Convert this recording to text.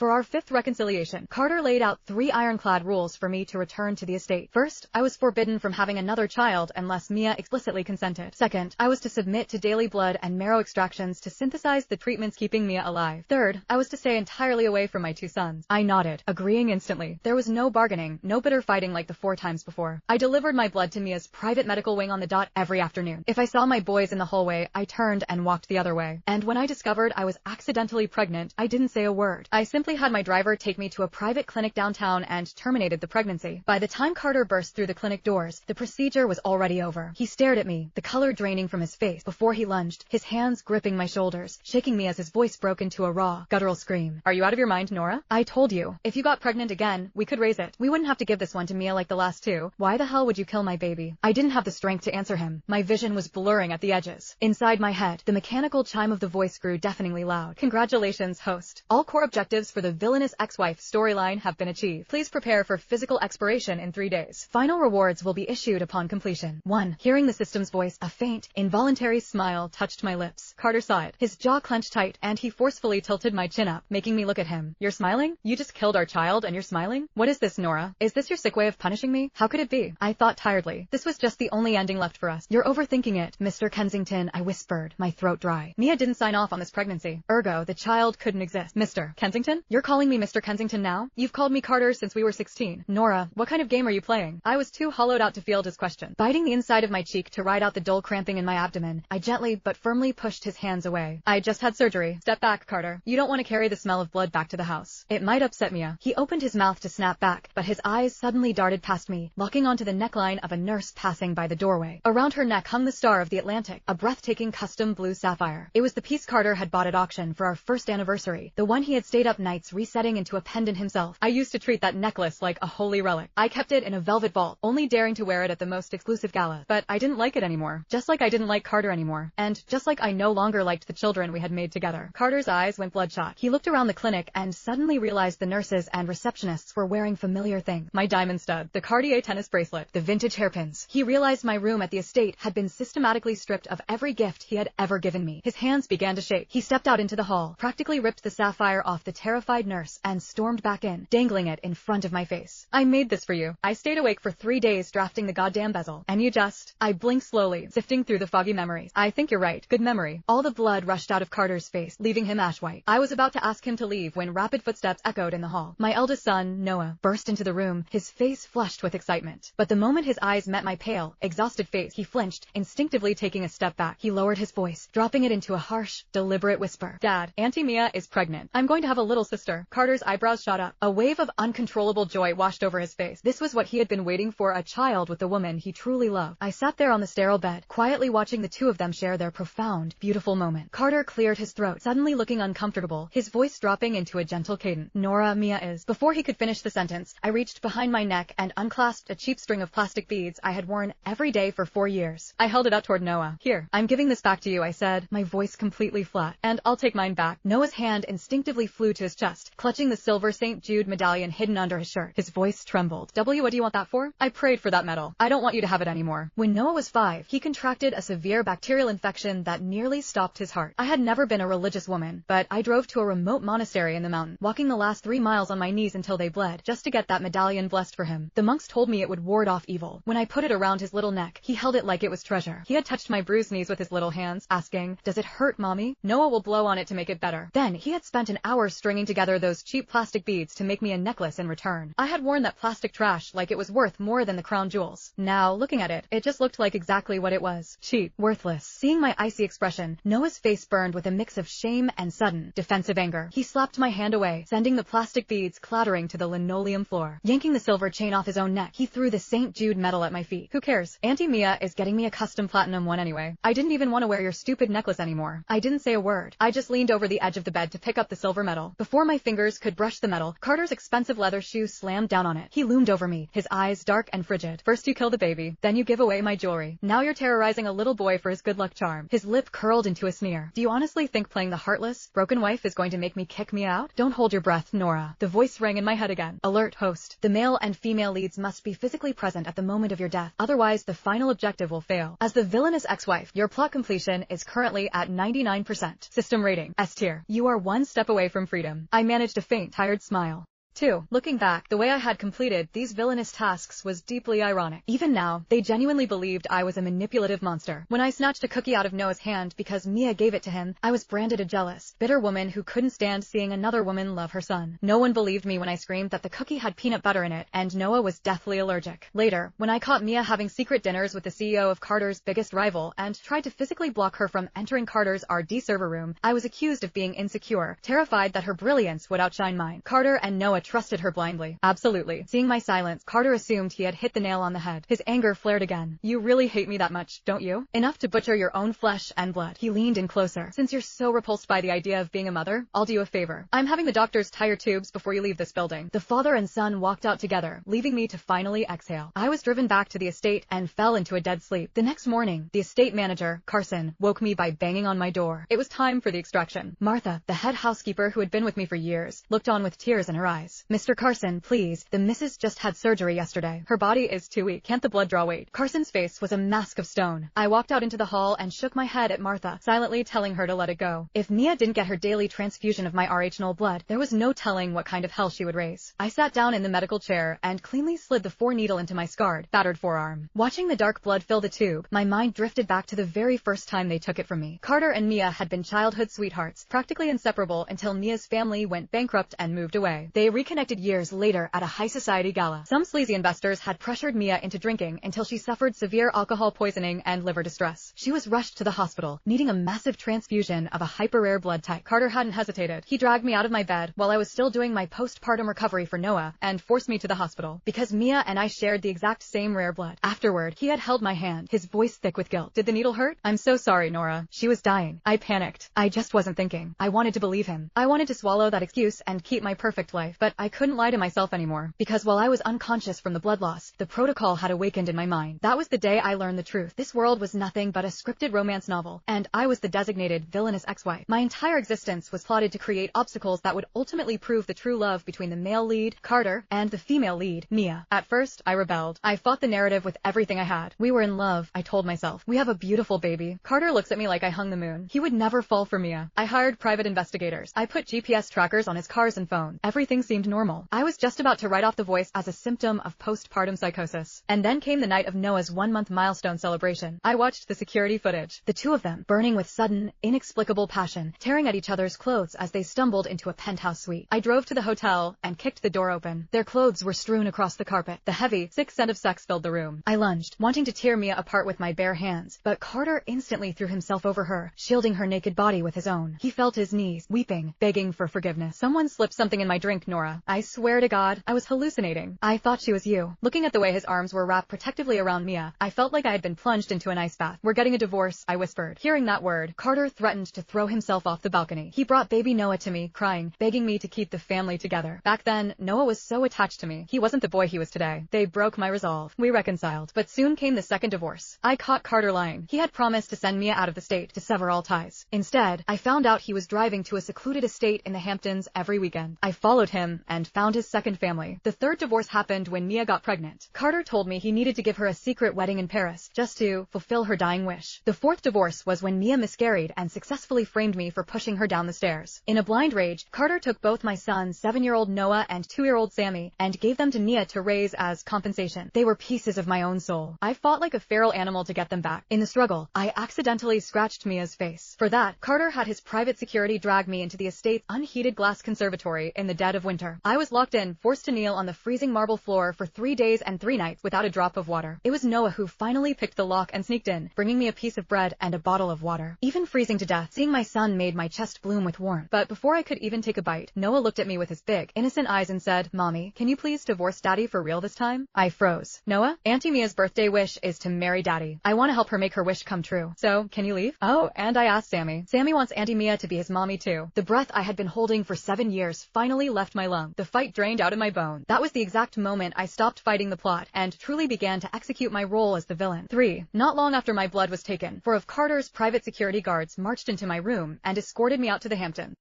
For our fifth reconciliation, Carter laid out 3 ironclad rules for me to return to the estate. First, I was forbidden from having another child unless Mia explicitly consented. Second, I was to submit to daily blood and marrow extractions to synthesize the treatments keeping Mia alive. Third, I was to stay entirely away from my 2 sons. I nodded, agreeing instantly. There was no bargaining, no bitter fighting like the 4 times before. I delivered my blood to Mia's private medical wing on the dot every afternoon. If I saw my boys in the hallway, I turned and walked the other way. And when I discovered I was accidentally pregnant, I didn't say a word. I simply had my driver take me to a private clinic downtown and terminated the pregnancy. By the time Carter burst through the clinic doors, the procedure was already over. He stared at me, the color draining from his face, before he lunged, his hands gripping my shoulders, shaking me as his voice broke into a raw, guttural scream. Are you out of your mind, Nora? I told you, if you got pregnant again, we could raise it. We wouldn't have to give this one to Mia like the last 2. Why the hell would you kill my baby? I didn't have the strength to answer him. My vision was blurring at the edges. Inside my head, the mechanical chime of the voice grew deafeningly loud. Congratulations, host. All core objectives for the villainous ex-wife storyline have been achieved. Please prepare for physical expiration in 3 days. Final rewards will be issued upon completion. 1. Hearing the system's voice, a faint, involuntary smile touched my lips. Carter saw it. His jaw clenched tight, and he forcefully tilted my chin up, making me look at him. You're smiling? You just killed our child and you're smiling? What is this, Nora? Is this your sick way of punishing me? How could it be? I thought tiredly. This was just the only ending left for us. You're overthinking it, Mr. Kensington, I whispered, my throat dry. Mia didn't sign off on this pregnancy. Ergo, the child couldn't exist. Mr. Kensington? You're calling me Mr. Kensington now? You've called me Carter since we were 16. Nora, what kind of game are you playing? I was too hollowed out to field his question. Biting the inside of my cheek to ride out the dull cramping in my abdomen, I gently but firmly pushed his hands away. I just had surgery. Step back, Carter. You don't want to carry the smell of blood back to the house. It might upset Mia. He opened his mouth to snap back, but his eyes suddenly darted past me, locking onto the neckline of a nurse passing by the doorway. Around her neck hung the Star of the Atlantic, a breathtaking custom blue sapphire. It was the piece Carter had bought at auction for our first anniversary, the one he had stayed up nights resetting into a pendant himself. I used to treat that necklace like a holy relic. I kept it in a velvet vault, only daring to wear it at the most exclusive gala. But I didn't like it anymore. Just like I didn't like Carter anymore. And just like I no longer liked the children we had made together. Carter's eyes went bloodshot. He looked around the clinic and suddenly realized the nurses and receptionists were wearing familiar things. My diamond stud, the Cartier tennis bracelet, the vintage hairpins. He realized my room at the estate had been systematically stripped of every gift he had ever given me. His hands began to shake. He stepped out into the hall, practically ripped the sapphire off the terrified nurse, and stormed back in, dangling it in front of my face. I made this for you. I stayed awake for 3 days drafting the goddamn bezel. And you just... I blinked slowly, sifting through the foggy memories. I think you're right. Good memory. All the blood rushed out of Carter's face, leaving him ash white. I was about to ask him to leave when rapid footsteps echoed in the hall. My eldest son, Noah, burst into the room, his face flushed with excitement. But the moment his eyes met my pale, exhausted face, he flinched, instinctively taking a step back. He lowered his voice, dropping it into a harsh, deliberate whisper. Dad, Auntie Mia is pregnant. I'm going to have a little sister. Carter's eyebrows shot up. A wave of uncontrollable joy washed over his face. This was what he had been waiting for, a child with the woman he truly loved. I sat there on the sterile bed, quietly watching the 2 of them share their profound, beautiful moment. Carter cleared his throat, suddenly looking uncomfortable, his voice dropping into a gentle cadence. Nora, Mia is... Before he could finish the sentence, I reached behind my neck and unclasped a cheap string of plastic beads I had worn every day for 4 years. I held it up toward Noah. Here, I'm giving this back to you, I said, my voice completely flat. And I'll take mine back. Noah's hand instinctively flew to his chest, clutching the silver St. Jude medallion hidden under his shirt. His voice trembled. W, what do you want that for? I prayed for that medal. I don't want you to have it anymore. When Noah was 5, he contracted a severe bacterial infection that nearly stopped his heart. I had never been a religious woman, but I drove to a remote monastery in the mountain, walking the last 3 miles on my knees until they bled, just to get that medallion blessed for him. The monks told me it would ward off evil. When I put it around his little neck, he held it like it was treasure. He had touched my bruised knees with his little hands, asking, does it hurt, mommy? Noah will blow on it to make it better. Then, he had spent an hour stringing together those cheap plastic beads to make me a necklace in return. I had worn that plastic trash like it was worth more than the crown jewels. Now, looking at it, it just looked like exactly what it was. Cheap. Worthless. Seeing my icy expression, Noah's face burned with a mix of shame and sudden, defensive anger. He slapped my hand away, sending the plastic beads clattering to the linoleum floor. Yanking the silver chain off his own neck, he threw the St. Jude medal at my feet. Who cares? Auntie Mia is getting me a custom platinum one anyway. I didn't even want to wear your stupid necklace anymore. I didn't say a word. I just leaned over the edge of the bed to pick up the silver medal. Before my fingers could brush the metal, Carter's expensive leather shoe slammed down on it. He loomed over me, his eyes dark and frigid. First you kill the baby, then you give away my jewelry. Now you're terrorizing a little boy for his good luck charm. His lip curled into a sneer. Do you honestly think playing the heartless, broken wife is going to make me kick Mia out? Don't hold your breath, Nora. The voice rang in my head again. Alert, host. The male and female leads must be physically present at the moment of your death. Otherwise, the final objective will fail. As the villainous ex-wife, your plot completion is currently at 99%. System rating, S tier. You are one step away from freedom. I managed a faint, tired smile. 2. Looking back, the way I had completed these villainous tasks was deeply ironic. Even now, they genuinely believed I was a manipulative monster. When I snatched a cookie out of Noah's hand because Mia gave it to him, I was branded a jealous, bitter woman who couldn't stand seeing another woman love her son. No one believed me when I screamed that the cookie had peanut butter in it, and Noah was deathly allergic. Later, when I caught Mia having secret dinners with the CEO of Carter's biggest rival and tried to physically block her from entering Carter's RD server room, I was accused of being insecure, terrified that her brilliance would outshine mine. Carter and Noah trusted her blindly. Absolutely. Seeing my silence, Carter assumed he had hit the nail on the head. His anger flared again. You really hate me that much, don't you? Enough to butcher your own flesh and blood. He leaned in closer. Since you're so repulsed by the idea of being a mother, I'll do you a favor. I'm having the doctors tie your tubes before you leave this building. The father and son walked out together, leaving me to finally exhale. I was driven back to the estate and fell into a dead sleep. The next morning, the estate manager, Carson, woke me by banging on my door. It was time for the extraction. Martha, the head housekeeper who had been with me for years, looked on with tears in her eyes. Mr. Carson, please, the missus just had surgery yesterday. Her body is too weak. Can't the blood draw weight? Carson's face was a mask of stone. I walked out into the hall and shook my head at Martha, silently telling her to let it go. If Mia didn't get her daily transfusion of my RH0 blood, there was no telling what kind of hell she would raise. I sat down in the medical chair and cleanly slid the 4-needle into my scarred, battered forearm. Watching the dark blood fill the tube, my mind drifted back to the very first time they took it from me. Carter and Mia had been childhood sweethearts, practically inseparable until Mia's family went bankrupt and moved away. They reconnected years later at a high society gala. Some sleazy investors had pressured Mia into drinking until she suffered severe alcohol poisoning and liver distress. She was rushed to the hospital, needing a massive transfusion of a hyper-rare blood type. Carter hadn't hesitated. He dragged me out of my bed while I was still doing my postpartum recovery for Noah and forced me to the hospital because Mia and I shared the exact same rare blood. Afterward, he had held my hand, his voice thick with guilt. Did the needle hurt? I'm so sorry, Nora. She was dying. I panicked. I just wasn't thinking. I wanted to believe him. I wanted to swallow that excuse and keep my perfect life, but I couldn't lie to myself anymore because while I was unconscious from the blood loss, the protocol had awakened in my mind. That was the day I learned the truth. This world was nothing but a scripted romance novel, and I was the designated villainous ex-wife. My entire existence was plotted to create obstacles that would ultimately prove the true love between the male lead, Carter, and the female lead, Mia. At first, I rebelled. I fought the narrative with everything I had. We were in love, I told myself. We have a beautiful baby. Carter looks at me like I hung the moon. He would never fall for Mia. I hired private investigators. I put GPS trackers on his cars and phone. Everything seemed normal. I was just about to write off the voice as a symptom of postpartum psychosis. And then came the night of Noah's 1-month milestone celebration. I watched the security footage. The two of them, burning with sudden, inexplicable passion, tearing at each other's clothes as they stumbled into a penthouse suite. I drove to the hotel and kicked the door open. Their clothes were strewn across the carpet. The heavy, sick scent of sex filled the room. I lunged, wanting to tear Mia apart with my bare hands, but Carter instantly threw himself over her, shielding her naked body with his own. He fell to his knees, weeping, begging for forgiveness. Someone slipped something in my drink, Nora. I swear to God, I was hallucinating. I thought she was you. Looking at the way his arms were wrapped protectively around Mia, I felt like I had been plunged into an ice bath. We're getting a divorce, I whispered. Hearing that word, Carter threatened to throw himself off the balcony. He brought baby Noah to me, crying, begging me to keep the family together. Back then, Noah was so attached to me. He wasn't the boy he was today. They broke my resolve. We reconciled. But soon came the second divorce. I caught Carter lying. He had promised to send Mia out of the state, to sever all ties. Instead, I found out he was driving to a secluded estate in the Hamptons every weekend. I followed him and found his second family. The third divorce happened when Mia got pregnant. Carter told me he needed to give her a secret wedding in Paris, just to fulfill her dying wish. The fourth divorce was when Mia miscarried and successfully framed me for pushing her down the stairs. In a blind rage, Carter took both my sons, 7-year-old Noah and 2-year-old Sammy, and gave them to Mia to raise as compensation. They were pieces of my own soul. I fought like a feral animal to get them back. In the struggle, I accidentally scratched Mia's face. For that, Carter had his private security drag me into the estate's unheated glass conservatory in the dead of winter. I was locked in, forced to kneel on the freezing marble floor for 3 days and 3 nights without a drop of water. It was Noah who finally picked the lock and sneaked in, bringing me a piece of bread and a bottle of water. Even freezing to death, seeing my son made my chest bloom with warmth. But before I could even take a bite, Noah looked at me with his big, innocent eyes and said, "Mommy, can you please divorce Daddy for real this time?" I froze. Noah, Auntie Mia's birthday wish is to marry Daddy. I want to help her make her wish come true. So, can you leave? Oh, and I asked Sammy. Sammy wants Auntie Mia to be his mommy too. The breath I had been holding for 7 years finally left my lung. The fight drained out of my bone. That was the exact moment I stopped fighting the plot and truly began to execute my role as the villain. 3. Not long after my blood was taken, 4 of Carter's private security guards marched into my room and escorted me out to the Hamptons.